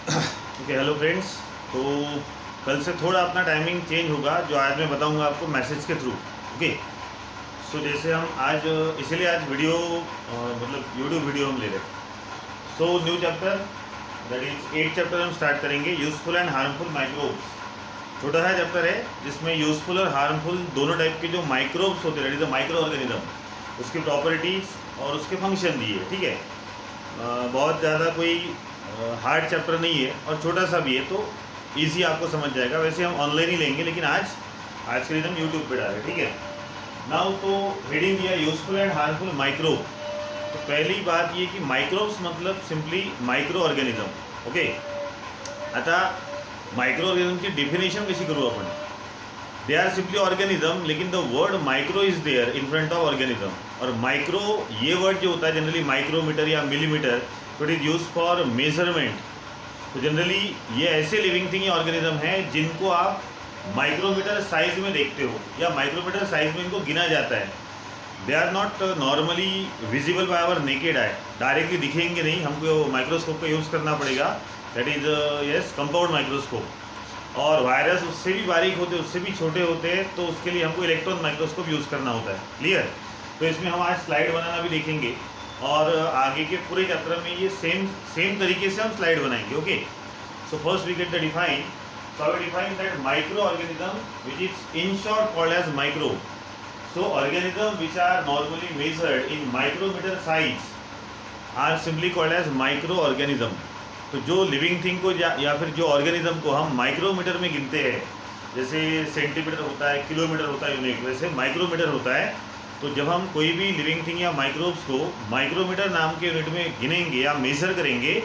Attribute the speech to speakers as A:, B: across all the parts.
A: Okay, hello friends. तो कल से थोड़ा अपना टाइमिंग चेंज होगा, जो आज मैं बताऊंगा आपको मैसेज के थ्रू। ओके। सो जैसे हम आज, इसीलिए आज वीडियो मतलब यूट्यूब वीडियो हम ले रहे हैं। So new chapter, that is 8 chapter हम स्टार्ट करेंगे, यूजफुल एंड हार्मफुल माइक्रोब्स। छोटा सा चैप्टर है जिसमें यूजफुल और हार्मफुल दोनों टाइप के जो माइक्रोब्स होते हैं, that is a micro organism, उसकी प्रॉपर्टीज़ और उसके फंक्शन दिए, ठीक है। बहुत ज़्यादा कोई हार्ड चैप्टर नहीं है और छोटा सा भी है, तो इजी आपको समझ जाएगा। वैसे हम ऑनलाइन ही लेंगे, लेकिन आज के लिए हम यूट्यूब पे डालें, ठीक है। नाउ तो हेडिंग दिया यूजफुल एंड हार्मफुल माइक्रोब। तो पहली बात ये कि माइक्रोब्स मतलब सिंपली माइक्रो ऑर्गेनिज्म। ओके। आता माइक्रो ऑर्गेनिज्म की डेफिनेशन कशी करू आपण? दे आर सिंपली ऑर्गेनिज्म, लेकिन the word micro is there in front of organism. और माइक्रो ये वर्ड जो होता है जनरली माइक्रोमीटर या मिलीमीटर, तो it is use for measurement. तो जनरली ये ऐसे लिविंग थिंग या ऑर्गेनिज्म हैं जिनको आप माइक्रोमीटर साइज में देखते हो या माइक्रोमीटर साइज में इनको गिना जाता है। They are not normally visible by our naked eye, directly दिखेंगे नहीं, हमको माइक्रोस्कोप का यूज़ करना पड़ेगा, that is yes compound microscope. और वायरस उससे भी बारीक होते, उससे भी छोटे होते हैं, तो उसके लिए हमको इलेक्ट्रॉन माइक्रोस्कोप यूज़ करना होता है। क्लियर? तो इसमें हम आज स्लाइड बनाना भी देखेंगे और आगे के पूरे चैप्टर में ये सेम तरीके से हम स्लाइड बनाएंगे। Okay. So first we get the define. So I will define that microorganism, which is in short called as microbe. So organisms which are normally measured in micrometer size are simply called as microorganism. तो जो living thing को या फिर जो organism को हम micrometer में गिनते हैं, जैसे सेंटीमीटर होता है, किलोमीटर होता है यूनिट, वैसे माइक्रोमीटर होता है। तो जब हम कोई भी लिविंग थिंग या माइक्रोब्स को माइक्रोमीटर नाम के यूनिट में गिनेंगे या मेजर करेंगे,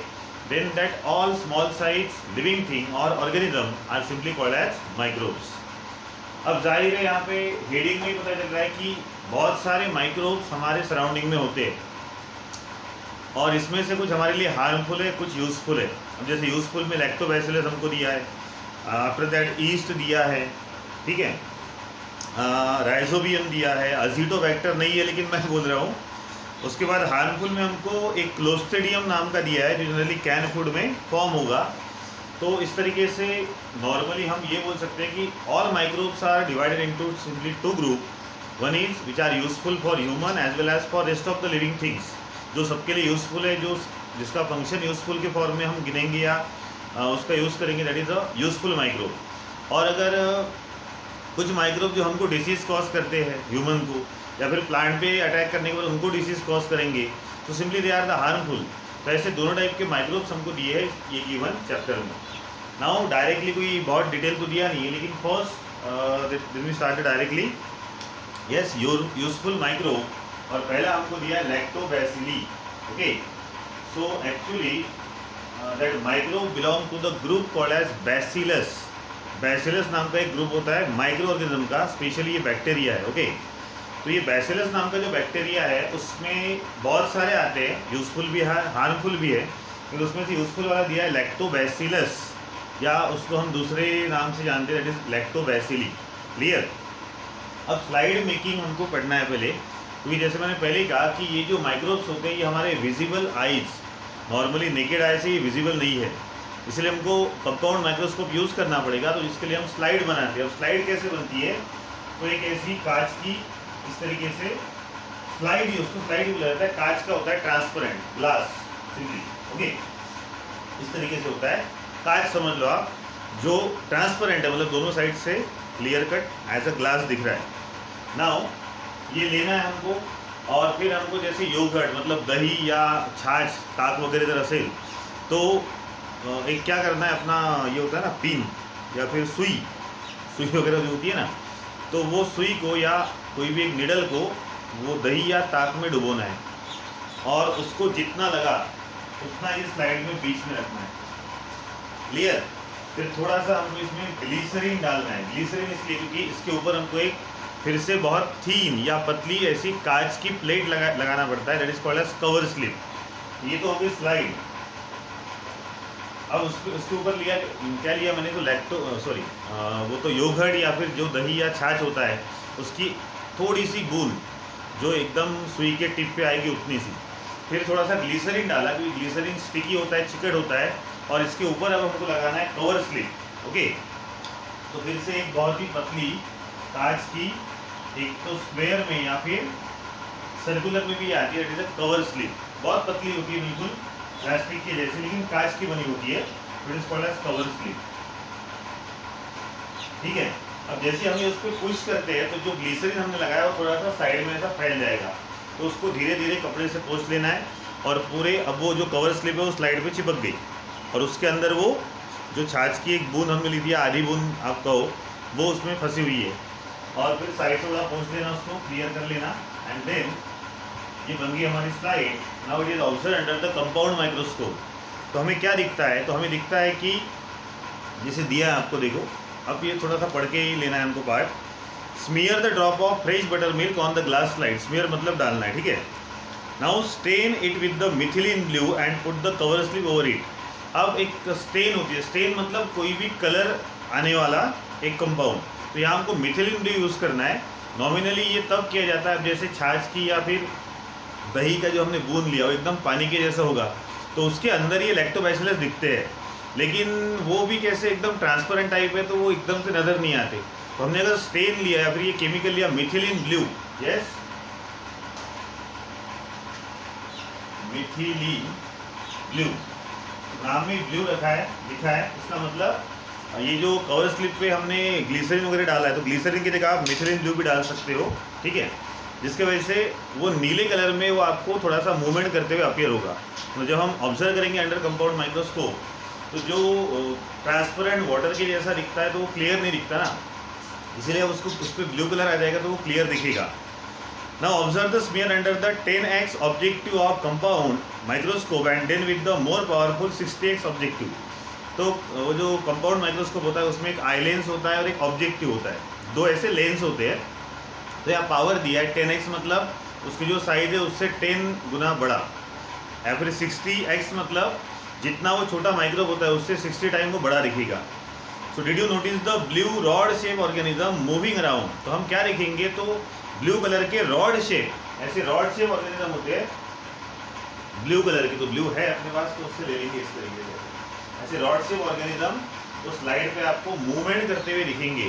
A: then that all small size living thing or organism are simply called as microbes. अब जाहिर है यहाँ पे हेडिंग में ही पता चल रहा है कि बहुत सारे माइक्रोब्स हमारे सराउंडिंग में होते हैं और इसमें से कुछ हमारे लिए हार्मफुल है, कुछ यूज़फुल है। अब जैसे यूज़फुल में लैक्टोबैसिलस हमको दिया है, आफ्टर दैट ईस्ट दिया है, ठीक है, राइजोबियम दिया है, अजीटोबैक्टर नहीं है लेकिन मैं बोल रहा हूँ। उसके बाद हार्मफुल में हमको एक क्लोस्ट्रिडियम नाम का दिया है, जो जनरली कैन फूड में फॉर्म होगा। तो इस तरीके से नॉर्मली हम ये बोल सकते हैं कि all microbes are divided into simply two group. One is which are useful for human as well as for rest of the living things, जो सबके लिए यूजफुल है, जो जिसका फंक्शन यूजफुल के फॉर्म में हम गिनेंगे या उसका यूज़ करेंगे, that is a useful microbe. और अगर कुछ माइक्रोब जो हमको डिसीज़ कॉज करते हैं ह्यूमन को, या फिर प्लांट पे अटैक करने के बाद उनको डिसीज़ कॉज करेंगे, तो simply they are the harmful. तो ऐसे दोनों टाइप के माइक्रोब्स हमको दिए हैं ये गिवन चैप्टर में। नाउ डायरेक्टली कोई बहुत डिटेल तो दिया नहीं है, लेकिन first we started directly yes useful microbe. और पहला हमको दिया है lactobacilli. Okay. So actually that microbe belong to the group called as bacillus. Bacillus नाम का एक ग्रुप होता है माइक्रो ऑर्गेनिज्म का, स्पेशली ये बैक्टीरिया है। ओके। तो ये बैसिलस नाम का जो बैक्टीरिया है उसमें बहुत सारे आते हैं, यूज़फुल भी है, हार्मफुल भी है, लेकिन उसमें से यूज़फुल वाला दिया है लैक्टोबैसिलस, या उसको हम दूसरे नाम से जानते हैं, दैट इज लैक्टोबैसिली। क्लियर? अब स्लाइड मेकिंग हमको पढ़ना है पहले, क्योंकि जैसे मैंने पहले ही कहा कि ये जो माइक्रोब्स होते हैं ये हमारे visible eyes, normally naked eye से ये विजिबल नहीं है, इसलिए हमको कंपाउंड माइक्रोस्कोप यूज़ करना पड़ेगा। तो इसके लिए हम स्लाइड बनाते हैं। अब स्लाइड कैसे बनती है? तो एक ऐसी कांच की इस तरीके से स्लाइड ही, उसको स्लाइड ही बोला जाता है, कांच का होता है, ट्रांसपेरेंट ग्लास सिंपली। ओके। इस तरीके से होता है, कांच समझ लो आप, जो ट्रांसपेरेंट है, मतलब दोनों साइड से clear cut as a glass दिख रहा है। नाउ ये लेना है हमको, और फिर हमको जैसे योगर्ट मतलब दही या छाछ, ताक वगैरह अगर असेल तो एक क्या करना है, अपना ये होता है ना पिन या फिर सुई वगैरह जो होती है ना, तो वो सुई को या कोई भी एक निडल को वो दही या ताक में डुबोना है, और उसको जितना लगा उतना इस स्लाइड में बीच में रखना है। क्लियर? फिर थोड़ा सा हमको इसमें ग्लीसरीन डालना है। ग्लीसरीन इसलिए क्योंकि इसके ऊपर हमको एक फिर से बहुत थीन या पतली ऐसी कांच की प्लेट लगाना पड़ता है, that is called as cover slip. ये तो होगी स्लाइड। अब उसके ऊपर लिया क्या लिया मैंने, तो वो तो योगर्ट या फिर जो दही या छाछ होता है उसकी थोड़ी सी बूंद जो एकदम सुई के टिप पे आएगी उतनी सी। फिर थोड़ा सा ग्लीसरीन डाला, क्योंकि ग्लीसरीन स्टिकी होता है, चिकट होता है, और इसके ऊपर अब हमको लगाना है कवर स्लिप। ओके, तो फिर से एक बहुत ही पतली कांच की, एक तो स्क्वायर में या फिर सर्कुलर में भी आती है, it is a cover slip. बहुत पतली होती है, बिल्कुल प्लास्टिक के जैसे, लेकिन कांच की बनी होती है, it is called as cover slip. ठीक है, अब जैसे हम उस पर पुश करते हैं तो जो ग्लिसरीन हमने लगाया वो थोड़ा सा साइड में ऐसा फैल जाएगा, तो उसको धीरे धीरे कपड़े से पोंछ लेना है और पूरे, अब वो जो कवर स्लिप है वो स्लाइड पे चिपक गई और उसके अंदर वो जो छाछ की एक बूंद हमने ली थी, आधी बूंद आप कहो, वो उसमें फंसी हुई है। और फिर साइड से थोड़ा पोंछ लेना, उसको क्लियर कर लेना, एंड देन ये बन गई हमारी slide. Now it is observe under the compound microscope. तो हमें क्या दिखता है, तो हमें दिखता है कि जैसे दिया है आपको, देखो अब ये थोड़ा सा पढ़ के ही लेना है हमको part. Smear the drop of fresh buttermilk on the glass slide. Smear मतलब डालना है, ठीक है। Now stain it with the methylene blue and put the cover slip over it. अब एक स्टेन होती है, स्टेन मतलब कोई भी कलर आने वाला एक कंपाउंड, तो यहाँ हमको मिथिलीन ब्लू यूज़ करना है। नॉमिनली ये तब किया जाता है जैसे छाछ की या फिर दही का जो हमने बूंद लिया वो एकदम पानी के जैसा होगा, तो उसके अंदर ये लैक्टोबैसिलस दिखते हैं, लेकिन वो भी कैसे एकदम ट्रांसपेरेंट टाइप है, तो वो एकदम से नज़र नहीं आते। तो हमने अगर स्टेन लिया या फिर ये केमिकल लिया methylene blue, yes methylene blue, नाम में ब्लू रखा है, लिखा है, इसका मतलब ये जो कवर स्लिप पे हमने ग्लिसरीन वगैरह डाला है, तो ग्लिसरीन की जगह आप मिथिलीन ब्लू भी डाल सकते हो, ठीक है, जिसके वजह से वो नीले कलर में वो आपको थोड़ा सा मूवमेंट करते हुए अपीयर होगा। तो जब हम ऑब्जर्व करेंगे अंडर कंपाउंड माइक्रोस्कोप, तो जो ट्रांसपेरेंट वाटर के जैसा दिखता है तो वो क्लियर नहीं दिखता ना, इसीलिए उसको उस पर ब्लू कलर आ जाएगा तो वो क्लियर दिखेगा। Now observe the smear under the 10x objective of compound microscope and then with the more powerful 60x objective. तो वो जो कंपाउंड माइक्रोस्कोप होता है उसमें एक आई लेंस होता है और एक ऑब्जेक्टिव होता है, दो ऐसे लेंस होते हैं। तो यहाँ पावर दिया है 10x मतलब उसकी जो साइज है उससे 10 गुना बड़ा, या फिर 60x मतलब जितना वो छोटा माइक्रोब होता है उससे 60 टाइम वो बड़ा दिखेगा। So did you notice the blue rod shape organism moving around. तो हम क्या देखेंगे, तो ब्लू कलर के रॉड शेप, ऐसे रॉड शेप ऑर्गेनिज्म होते हैं ब्लू कलर के, तो ब्लू है अपने पास तो उससे ले लेंगे इस तरीके से, ऐसे रॉड शेप ऑर्गेनिज्म तो स्लाइड पे आपको मूवमेंट करते हुए दिखेंगे,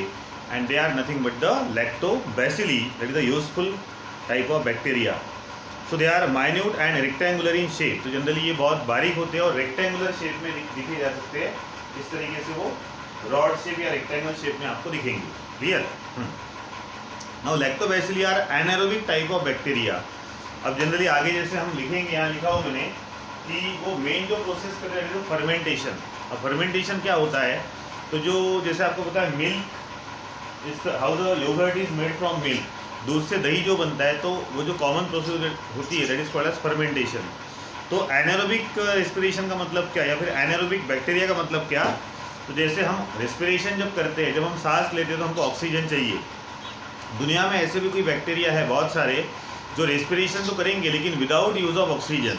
A: and they are nothing but the lactobacilli, that is the useful type of bacteria. So they are minute and rectangular in shape. तो जनरली ये बहुत बारीक होते हैं और रेक्टेंगुलर शेप में दिखे जा सकते हैं, इस तरीके से वो रॉड शेप या रेक्टेंगुलर शेप में आपको दिखेंगे। Clear. Now lactobacilli are anaerobic type of bacteria. अब जनरली आगे जैसे हम लिखेंगे, यहाँ लिखा हो मैंने कि वो मेन जो प्रोसेस कर रहे हैं फर्मेंटेशन। अब फर्मेंटेशन क्या होता है, तो जो जैसे आपको पता है milk, how the yoghurt is made from milk, दूध से दही जो बनता है, तो वो जो कॉमन प्रोसेस होती है that is called as fermentation. तो एनारोबिक रेस्पिरेशन का मतलब क्या, या फिर एनारोबिक बैक्टीरिया का मतलब क्या, तो जैसे हम रेस्पिरेशन जब करते हैं, जब हम सांस लेते हैं तो हमको ऑक्सीजन चाहिए। दुनिया में ऐसे भी कोई बैक्टीरिया है बहुत सारे जो रेस्पिरेशन तो करेंगे लेकिन without use of oxygen.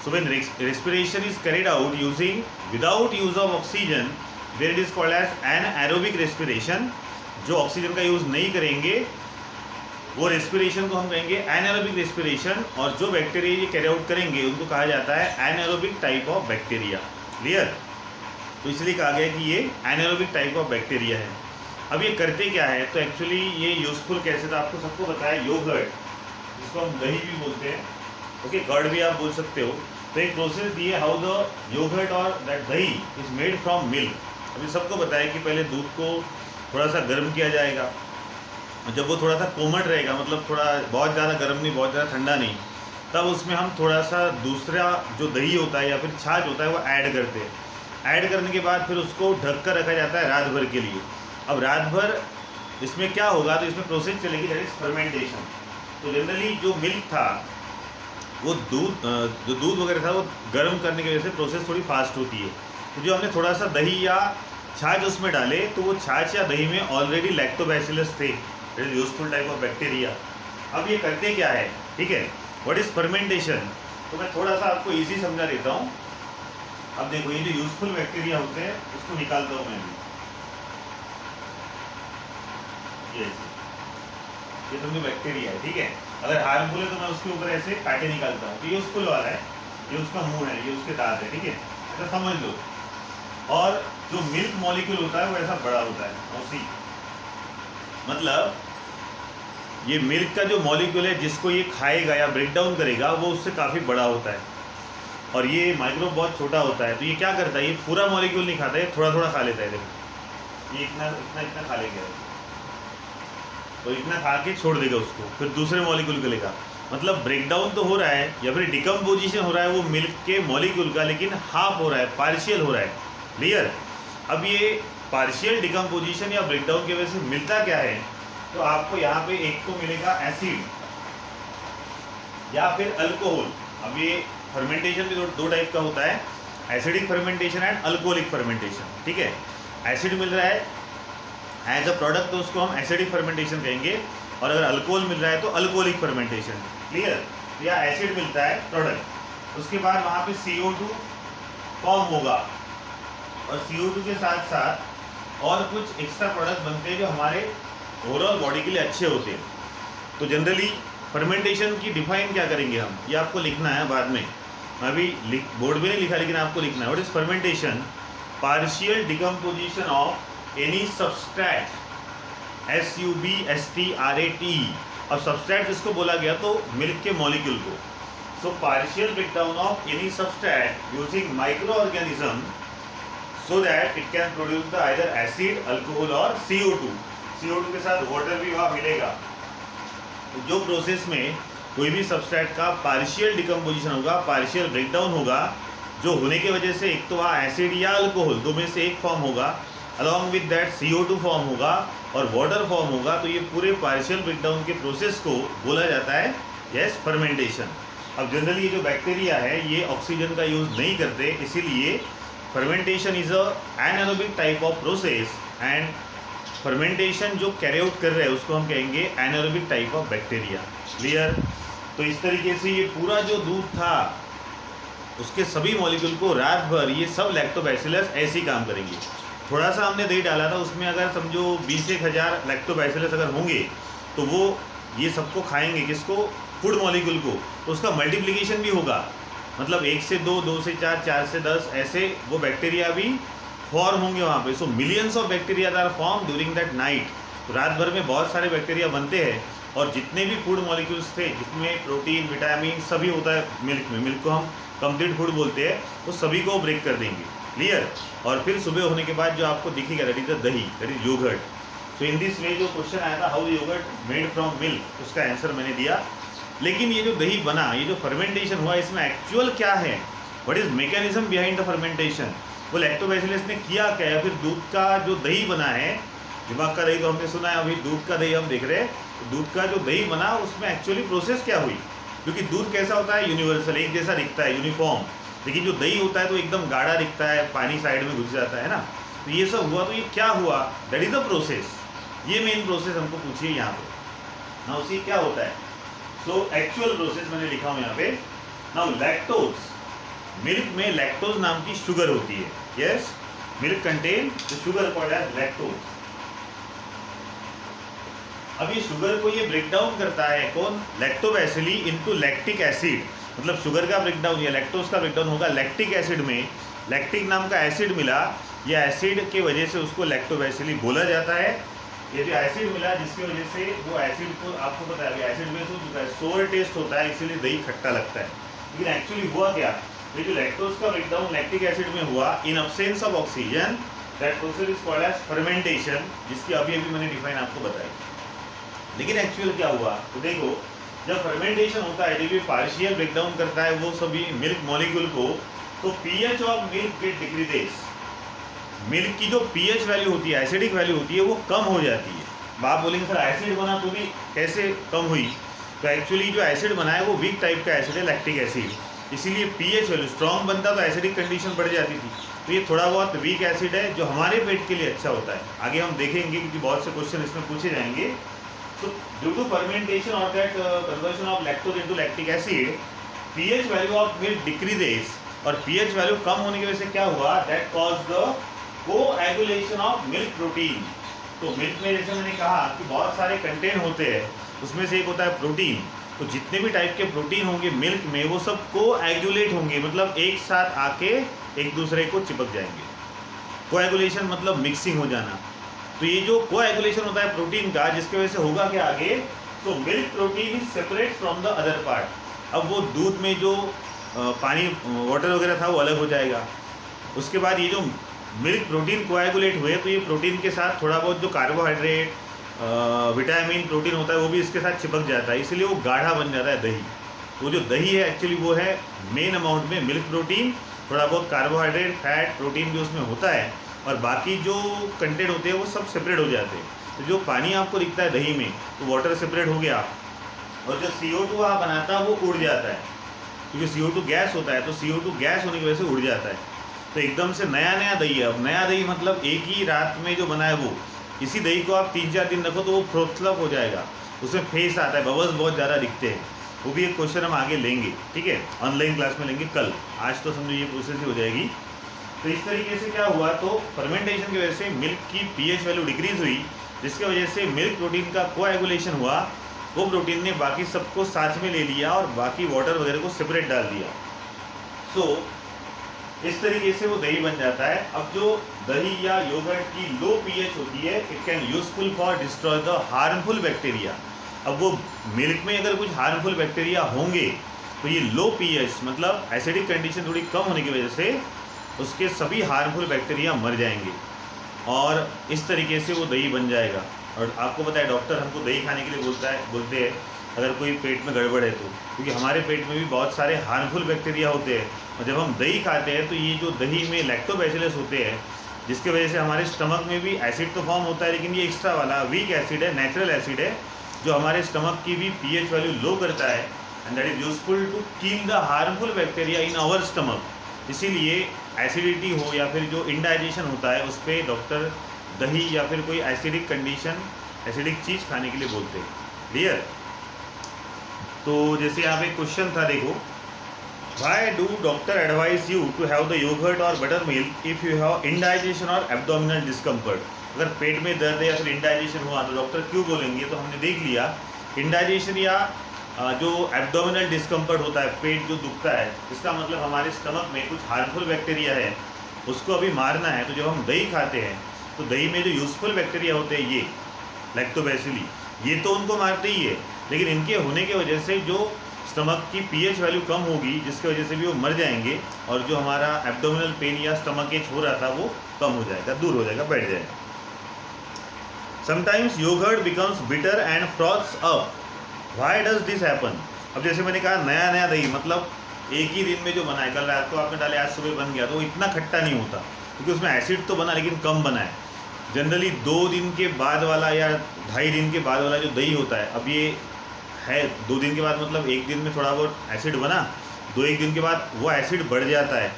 A: So when respiration is carried out using without use of oxygen, there it is called as anaerobic respiration. जो ऑक्सीजन का यूज़ नहीं करेंगे वो रेस्पिरेशन को हम कहेंगे एनारोबिक रेस्पिरेशन, और जो बैक्टीरिया ये कैरी आउट करेंगे उनको कहा जाता है anaerobic type of bacteria. Clear. तो इसलिए कहा गया कि ये एनारोबिक टाइप ऑफ बैक्टीरिया है। अब ये करते क्या है, तो एक्चुअली ये यूजफुल कैसे, तो आपको सबको बताया योगर्ट, जिसको हम दही भी बोलते हैं, ओके, कर्ड भी आप बोल सकते हो। तो एक प्रोसेस दी है हाउ द योगर्ट और दैट दही इज मेड फ्रॉम मिल्क। अभी सबको बताया कि पहले दूध को थोड़ा सा गर्म किया जाएगा, जब वो थोड़ा सा कोमट रहेगा, मतलब थोड़ा बहुत ज़्यादा गर्म नहीं बहुत ज़्यादा ठंडा नहीं, तब उसमें हम थोड़ा सा दूसरा जो दही होता है या फिर छाछ होता है वो ऐड करते हैं। ऐड करने के बाद फिर उसको ढक कर रखा जाता है रात भर के लिए। अब रात भर इसमें क्या होगा, तो इसमें प्रोसेस चलेगी दैट इज फर्मेंटेशन। तो जनरली जो मिल्क था वो जो दूध वगैरह था वो गर्म करने की वजह से प्रोसेस थोड़ी फास्ट होती है। तो जो हमने थोड़ा सा दही या छाछ उसमें डाले, तो वो छाछ या दही में ऑलरेडी लैक्टोबैसिलस थे, यूजफुल टाइप ऑफ बैक्टीरिया। अब ये करते क्या है, ठीक है, व्हाट इज फर्मेंटेशन, तो मैं थोड़ा सा आपको इजी समझा देता हूँ। अब देखो ये जो यूजफुल बैक्टीरिया होते हैं उसको निकालता हूँ मैं भी, ये समझो बैक्टीरिया है, ठीक है। अगर हार्मफुल है तो मैं उसके ऊपर ऐसे कांटे निकालता हूँ, तो ये यूजफुल वाला है, ये उसका मुंह है, ये उसके दांत है, ठीक है, ऐसा समझ लो। और जो मिल्क मॉलिक्यूल होता है वो ऐसा बड़ा होता है उसी, मतलब ये मिल्क का जो मॉलिक्यूल है जिसको ये खाएगा या ब्रेक डाउन करेगा वो उससे काफ़ी बड़ा होता है, और ये माइक्रोब बहुत छोटा होता है। तो ये क्या करता है, ये पूरा मॉलिक्यूल नहीं खाता, ये थोड़ा थोड़ा खा लेता है। देखो ये इतना इतना इतना खा लेगा, तो इतना खा के छोड़ देगा उसको, फिर दूसरे मॉलिक्यूल को लेगा। मतलब ब्रेक डाउन तो हो रहा है या फिर डिकम्पोजिशन हो रहा है वो मिल्क के मॉलिक्यूल का, लेकिन हाफ हो रहा है, पार्शियल हो रहा है। क्लियर। अब ये पार्शियल डिकम्पोजिशन या ब्रेक डाउन की वजह से मिलता क्या है, तो आपको यहाँ पे एक तो मिलेगा एसिड या फिर अल्कोहल। अब ये फर्मेंटेशन भी दो टाइप का होता है, acidic fermentation and alcoholic fermentation. ठीक है, एसिड मिल रहा है एज अ प्रोडक्ट तो उसको हम एसिडिक फर्मेंटेशन कहेंगे, और अगर अल्कोहल मिल रहा है तो अल्कोहलिक फर्मेंटेशन। क्लियर। या एसिड मिलता है प्रोडक्ट, उसके बाद वहाँ पे CO2 फॉर्म होगा, और CO2 के साथ साथ और कुछ एक्स्ट्रा प्रोडक्ट बनते हैं जो हमारे ओवरऑल बॉडी के लिए अच्छे होते हैं। तो जनरली फर्मेंटेशन की डिफाइन क्या करेंगे हम, ये आपको लिखना है बाद में, मैं अभी बोर्ड में नहीं लिखा लेकिन आपको लिखना है। What is fermentation? Partial decomposition of any substrate, SUBSTRAT। और सबस्ट्रेट जिसको बोला गया तो मिल्क के मॉलिक्यूल को। So partial breakdown of any substrate using micro organism so that it can produce the either acid, alcohol और CO2। CO2 के साथ वाटर भी वहाँ मिलेगा। तो जो प्रोसेस में कोई भी सबस्ट्रेट का पार्शियल डिकम्पोजिशन होगा, पार्शियल ब्रेकडाउन होगा, जो होने की वजह से एक तो वहाँ एसिड या अल्कोहल दो में से एक फॉर्म होगा, along with that CO2 form होगा और वाटर फॉर्म होगा, तो ये पूरे पार्शियल ब्रेकडाउन के प्रोसेस को बोला जाता है यस फर्मेंटेशन। अब जनरली ये जो बैक्टीरिया है ये ऑक्सीजन का यूज़ नहीं करते, इसीलिए fermentation is an anaerobic type of process, and fermentation जो कैरी आउट कर रहे हैं उसको हम कहेंगे anaerobic type of bacteria. Clear. तो इस तरीके से ये पूरा जो दूध था उसके सभी मॉलिक्यूल को रात भर ये सब लैक्टोबैसिलस ऐसे ही काम करेंगे। थोड़ा सा हमने दही डाला था, उसमें अगर समझो 20-1000 लैक्टोबैसिलस अगर होंगे तो वो ये सबको खाएंगे, किसको, फूड मॉलिक्यूल को, तो उसका मल्टीप्लिकेशन भी होगा, मतलब 1 से 2, 2 से 4, 4 से 10 ऐसे वो बैक्टीरिया भी फॉर्म होंगे वहाँ पे। So millions of bacteria are form during that night. तो रात भर में बहुत सारे बैक्टीरिया बनते हैं, और जितने भी फूड मॉलिक्यूल्स थे जिसमें प्रोटीन, विटामिन सभी होता है मिल्क में, मिल्क को हम कंप्लीट फूड बोलते हैं, तो सभी को ब्रेक कर देंगे। क्लियर। और फिर सुबह होने के बाद जो आपको दिखेगा that is the dahi, that is yoghurt. So in this way जो क्वेश्चन आया था how yoghurt made from milk, उसका आंसर मैंने दिया। लेकिन ये जो दही बना, ये जो फर्मेंटेशन हुआ, इसमें एक्चुअल क्या है, what is mechanism behind the fermentation, वो लैक्टोबैसिलस ने किया क्या, या फिर दूध का जो दही बना है, दिमाग का दही तो हमने सुना है, अभी दूध का दही हम देख रहे हैं, तो दूध का जो दही बना उसमें एक्चुअली प्रोसेस क्या हुई, क्योंकि दूध कैसा होता है, यूनिवर्सल, एक जैसा दिखता है, यूनिफॉर्म, लेकिन जो दही होता है तो एकदम गाढ़ा दिखता है, पानी साइड में घुस जाता है ना। तो ये सब हुआ, तो ये क्या हुआ, दैट इज द प्रोसेस। ये मेन प्रोसेस हमको पूछिए यहाँ पे ना, उसी क्या होता है। सो एक्चुअल प्रोसेस मैंने लिखा हूँ यहाँ पे। नाउ लैक्टोज, मिल्क में लैक्टोज नाम की शुगर होती है। Yes, milk contain the sugar called as lactose. अब ये शुगर को ये ब्रेक डाउन करता है कौन, लैक्टोबैसिली इनटू लैक्टिक एसिड। मतलब शुगर का ब्रेक डाउन या लैक्टोज का ब्रेक डाउन होगा लैक्टिक एसिड में। लैक्टिक नाम का एसिड मिला, या एसिड के वजह से उसको लैक्टोबैसिली बोला जाता है। ये जो एसिड मिला जिसकी वजह से वो एसिड को, आपको पता है एसिड बेस हो चुका है, सोर टेस्ट होता है, इसीलिए दही खट्टा लगता है। लेकिन एक्चुअली हुआ क्या, ये जो लैक्टोज का ब्रेकडाउन लैक्टिक एसिड में हुआ in absence of oxygen, that process is called as fermentation, जिसकी अभी अभी मैंने डिफाइन आपको बताई। लेकिन एक्चुअल क्या हुआ, तो देखो जब फर्मेंटेशन होता है, जब ये पार्शियल ब्रेकडाउन करता है वो सभी मिल्क मॉलिक्यूल को, तो pH of milk get decreases. Milk की जो पीएच वैल्यू होती है, एसिडिक वैल्यू होती है, वो कम हो जाती है। आप बोलेंगे सर एसिड बना तो भी कैसे कम हुई, तो एक्चुअली जो एसिड बना है वो वीक टाइप का एसिड है, लैक्टिक एसिड, इसीलिए पीएच वैल्यू स्ट्रॉन्ग बनता तो एसिडिक कंडीशन बढ़ जाती थी। तो ये थोड़ा बहुत वीक एसिड है जो हमारे पेट के लिए अच्छा होता है। आगे हम देखेंगे क्योंकि बहुत से क्वेश्चन इसमें पूछे जाएंगे। So due to fermentation or that conversion of lactose into lactic acid, pH value of milk decreases, और pH value कम होने की वजह से क्या हुआ, that caused the coagulation of milk protein। तो मिल्क में जैसे मैंने कहा कि बहुत सारे कंटेंट होते हैं, उसमें से एक होता है प्रोटीन। तो जितने भी टाइप के प्रोटीन होंगे मिल्क में वो सब कोएगुलेट होंगे, मतलब एक साथ आके एक दूसरे को चिपक जाएंगे। कोएगुलेशन मतलब मिक्सिंग हो जाना। तो ये जो कोएगुलेशन होता है प्रोटीन का, जिसकी वजह से होगा क्या आगे, तो milk protein is separate from the other part. अब वो दूध में जो पानी वाटर वगैरह था वो अलग हो जाएगा। उसके बाद ये जो मिल्क प्रोटीन कोएगुलेट हुए तो ये प्रोटीन के साथ थोड़ा बहुत जो कार्बोहाइड्रेट विटामिन प्रोटीन होता है वो भी इसके साथ चिपक जाता है, इसलिए वो गाढ़ा बन जाता है दही। वो जो दही है एक्चुअली वो है मेन अमाउंट में मिल्क प्रोटीन, थोड़ा बहुत कार्बोहाइड्रेट फैट प्रोटीन भी उसमें होता है, और बाकी जो कंटेंट होते हैं वो सब सेपरेट हो जाते हैं। तो जो पानी आपको दिखता है दही में तो वाटर सेपरेट हो गया, और जो CO2 आप बनाता है वो उड़ जाता है, क्योंकि CO2 गैस होता है, तो CO2 गैस होने की वजह से उड़ जाता है। तो एकदम से नया नया दही है। अब नया दही मतलब एक ही रात में जो बना है वो, इसी दही को आप 3-4 दिन रखो तो वो फ्रोथलप हो जाएगा, उसमें फेस आता है, बबल्स बहुत ज़्यादा दिखते हैं। वो भी एक क्वेश्चन हम आगे लेंगे, ठीक है, ऑनलाइन क्लास में लेंगे कल। आज तो समझो ये प्रोसेस ही हो जाएगी। तो इस तरीके से क्या हुआ, तो फर्मेंटेशन की वजह से मिल्क की pH वैल्यू डिक्रीज हुई, जिसकी वजह से मिल्क प्रोटीन का कोएगुलेशन हुआ। वो प्रोटीन ने बाकी सबको साथ में ले लिया और बाकी वाटर वगैरह को सेपरेट डाल दिया। सो इस तरीके से वो दही बन जाता है। अब जो दही या योगर्ट की लो pH होती है, it can useful for destroy the harmful bacteria. अब वो मिल्क में अगर कुछ हार्मफुल बैक्टीरिया होंगे तो ये लो pH मतलब एसिडिक कंडीशन थोड़ी कम होने की वजह से उसके सभी हार्मफुल बैक्टीरिया मर जाएंगे, और इस तरीके से वो दही बन जाएगा। और आपको पता है डॉक्टर हमको दही खाने के लिए बोलते हैं अगर कोई पेट में गड़बड़ है तो, क्योंकि हमारे पेट में भी बहुत सारे हार्मफुल बैक्टीरिया होते हैं, और जब हम दही खाते हैं तो ये जो दही में लैक्टोबैसिलस होते हैं, जिसकी वजह से हमारे स्टमक में भी एसिड तो फॉर्म होता है, लेकिन ये एक्स्ट्रा वाला वीक एसिड है, नेचुरल एसिड है, जो हमारे स्टमक की भी pH वैल्यू लो करता है, and that is useful to kill the harmful bacteria in our stomach. इसीलिए एसिडिटी हो या फिर जो इंडाइजेशन होता है उस पर डॉक्टर दही या फिर कोई एसिडिक कंडीशन, एसिडिक चीज़ खाने के लिए बोलते हैं। क्लियर? तो जैसे यहाँ पे क्वेश्चन था, देखो, why do doctor advise you to have the yogurt और buttermilk if you have indigestion और एब्डोमिनल डिस्कम्फर्ट। अगर पेट में दर्द है या फिर इंडाइजेशन हुआ तो डॉक्टर क्यों बोलेंगे, तो हमने देख लिया इंडाइजेशन या जो एब्डोमिनल डिस्कम्फर्ट होता है, पेट जो दुखता है, इसका मतलब हमारे स्टमक में कुछ हार्मफुल बैक्टीरिया है, उसको अभी मारना है। तो जब हम दही खाते हैं तो दही में जो यूजफुल बैक्टीरिया होते हैं, ये लैक्टोबैसिली, ये तो उनको मारते ही है, लेकिन इनके होने की वजह से जो स्टमक की pH वैल्यू कम होगी, जिसकी वजह से भी वो मर जाएंगे, और जो हमारा एब्डोमिनल पेन या स्टमक एच हो रहा था वो कम हो जाएगा, दूर हो जाएगा, बैठ जाएगा। Sometimes yogurt becomes bitter and froths up, why does this happen. अब जैसे मैंने कहा नया नया दही मतलब एक ही दिन में जो बना है, कल रात को आपने डाले आज सुबह बन गया, तो वो इतना खट्टा नहीं होता, क्योंकि उसमें एसिड तो बना लेकिन कम बना है। जनरली 2 दिन के बाद वाला या 2.5 दिन के बाद वाला जो दही होता है, अब ये है 2 दिन के बाद मतलब एक दिन में थोड़ा बहुत एसिड बना, 2-1 दिन के बाद वो एसिड बढ़ जाता है,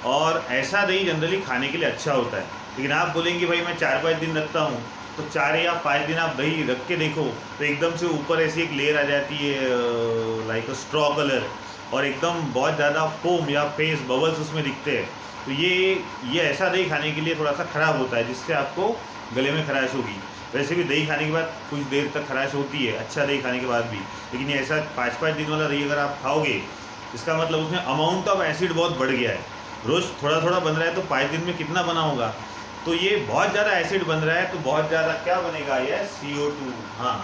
A: और ऐसा दही जनरली खाने के लिए अच्छा होता है। लेकिन आप बोलेंगे भाई मैं 4-5 दिन रखता हूँ, तो 4 या 5 दिन आप दही रख के देखो तो एकदम से ऊपर ऐसी एक लेयर आ जाती है लाइक स्ट्रॉ कलर, और एकदम बहुत ज़्यादा फोम या फेस बबल्स उसमें दिखते हैं। तो ये ऐसा दही खाने के लिए थोड़ा सा ख़राब होता है, जिससे आपको गले में खराश होगी। वैसे भी दही खाने के बाद कुछ देर तक खराश होती है, अच्छा दही खाने के बाद भी, लेकिन ये ऐसा 5-5 दिन वाला दही अगर आप खाओगे, इसका मतलब उसमें अमाउंट ऑफ एसिड बहुत बढ़ गया है। रोज़ थोड़ा थोड़ा बन रहा है तो 5 दिन में कितना बना होगा, तो ये बहुत ज़्यादा एसिड बन रहा है, तो बहुत ज़्यादा क्या बनेगा, ये CO2। हाँ,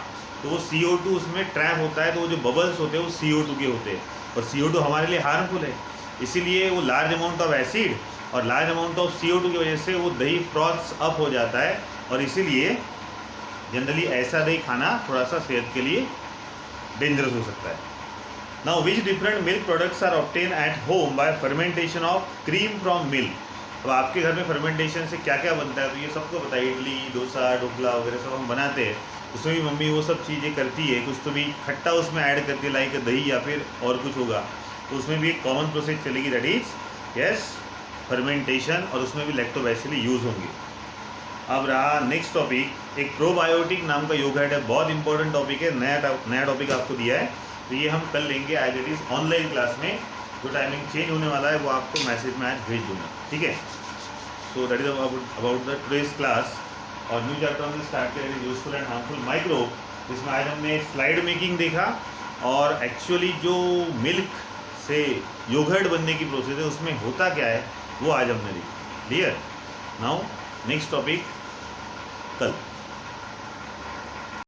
A: तो वो CO2 उसमें ट्रैप होता है, तो वो जो बबल्स होते हैं वो CO2 के होते हैं, और CO2 हमारे लिए हार्मफुल है, इसीलिए वो लार्ज अमाउंट ऑफ एसिड और लार्ज अमाउंट ऑफ CO2 की वजह से वो दही फ्रॉथ्स अप हो जाता है, और इसीलिए जनरली ऐसा दही खाना थोड़ा सा सेहत के लिए डेंजरस हो सकता है। Now which different milk products are obtain at home by fermentation of cream from milk. अब आपके घर में फर्मेंटेशन से क्या क्या बनता है, तो ये सबको पता है, इडली डोसा ढोकला वगैरह सब हम बनाते हैं, उसमें भी मम्मी वो सब चीज़ें करती है, कुछ तो भी खट्टा उसमें ऐड करती है, लाइक दही या फिर और कुछ होगा, तो उसमें भी एक कॉमन प्रोसेस चलेगी, दैट इज यस फर्मेंटेशन, और उसमें भी लैक्टोबैसिली यूज़ होंगे। अब रहा नेक्स्ट टॉपिक, एक प्रोबायोटिक नाम का योगर्ट है, बहुत इंपॉर्टेंट टॉपिक है, नया टॉपिक आपको दिया है, तो ये हम कल लेंगे as it is online class में। जो टाइमिंग चेंज होने वाला है वो आपको मैसेज में आज भेज दूंगा, ठीक है। So that is about the today's class, और न्यू चैप्टर हमने स्टार्ट किया है यूजफुल एंड हार्मफुल माइक्रोब, जिसमें आज हमने स्लाइड मेकिंग देखा, और एक्चुअली जो मिल्क से योगर्ट बनने की प्रोसेस है उसमें होता क्या है वो आज हमने देखा। क्लियर? नाउ नेक्स्ट टॉपिक कल।